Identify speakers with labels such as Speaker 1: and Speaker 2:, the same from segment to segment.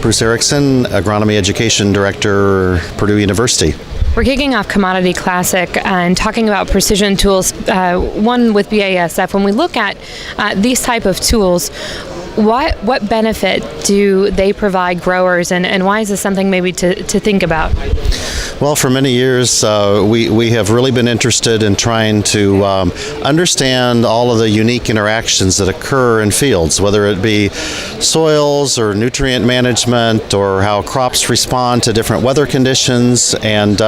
Speaker 1: Bruce Erickson, Agronomy Education Director, Purdue University.
Speaker 2: We're kicking off Commodity Classic and talking about precision tools, one with BASF. When we look at these type of tools, what benefit do they provide growers, and why is this something maybe to think about?
Speaker 1: Well, for many years, we have really been interested in trying to understand all of the unique interactions that occur in fields, whether it be soils or nutrient management or how crops respond to different weather conditions. And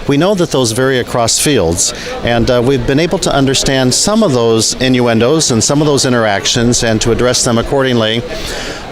Speaker 1: we know that those vary across fields. And we've been able to understand some of those innuendos and some of those interactions and to address them accordingly.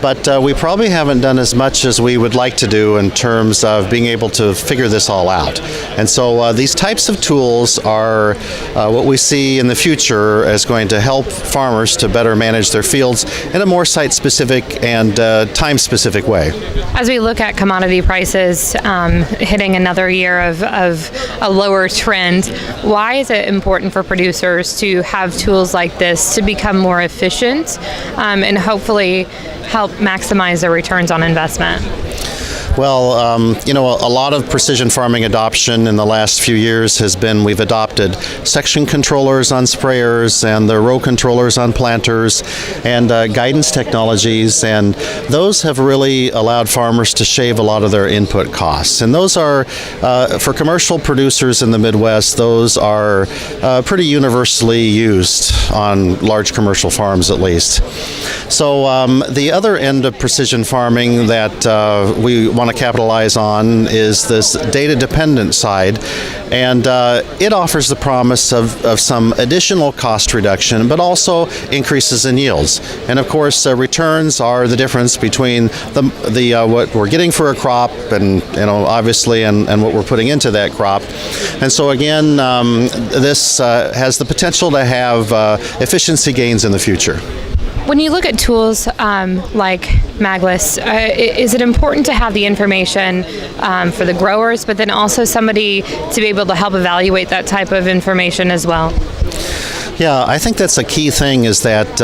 Speaker 1: But we probably haven't done as much as we would like to do in terms of being able to figure this all out. And so these types of tools are what we see in the future as going to help farmers to better manage their fields in a more site-specific and time-specific way.
Speaker 2: As we look at commodity prices hitting another year of a lower trend, why is it important for producers to have tools like this to become more efficient and hopefully help maximize their returns on investment?
Speaker 1: Well, a lot of precision farming adoption in the last few years has been we've adopted section controllers on sprayers and the row controllers on planters and guidance technologies, and those have really allowed farmers to shave a lot of their input costs. And those are, for commercial producers in the Midwest, those are pretty universally used on large commercial farms at least. So the other end of precision farming that we want to capitalize on is this data-dependent side, and it offers the promise of some additional cost reduction, but also increases in yields. And of course, returns are the difference between the what we're getting for a crop, and obviously, and what we're putting into that crop. And so again, this has the potential to have efficiency gains in the future.
Speaker 2: When you look at tools like Maglis, is it important to have the information for the growers, but then also somebody to be able to help evaluate that type of information as well?
Speaker 1: Yeah, I think that's a key thing is that,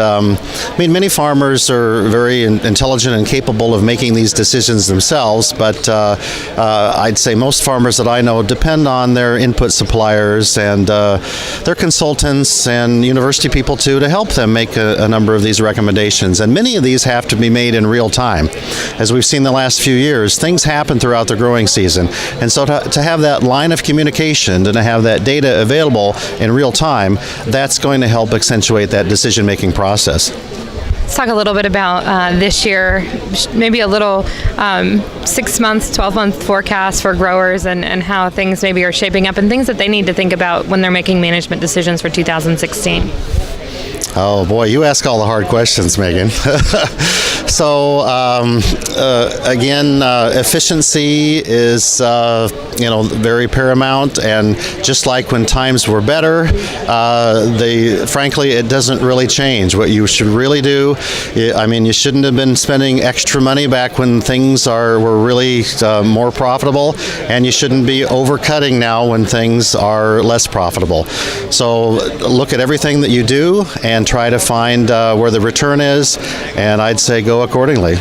Speaker 1: many farmers are very intelligent and capable of making these decisions themselves, but I'd say most farmers that I know depend on their input suppliers and their consultants and university people too to help them make a number of these recommendations. And many of these have to be made in real time. As we've seen the last few years, things happen throughout the growing season. And so to have that line of communication and to have that data available in real time, that's going to help accentuate that decision-making process.
Speaker 2: Let's talk a little bit about this year, maybe a little 6 months, 12-month forecast for growers and how things maybe are shaping up and things that they need to think about when they're making management decisions for 2016.
Speaker 1: Oh boy, you ask all the hard questions, Meghan. So again, efficiency is very paramount, and just like when times were better, frankly it doesn't really change. What you should really do, you shouldn't have been spending extra money back when things were really more profitable, and you shouldn't be overcutting now when things are less profitable. So look at everything that you do and try to find where the return is, and I'd say go accordingly.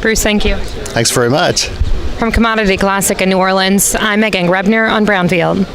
Speaker 2: Bruce, thank you.
Speaker 1: Thanks very much.
Speaker 2: From Commodity Classic in New Orleans, I'm Meghan Grebner on Brownfield.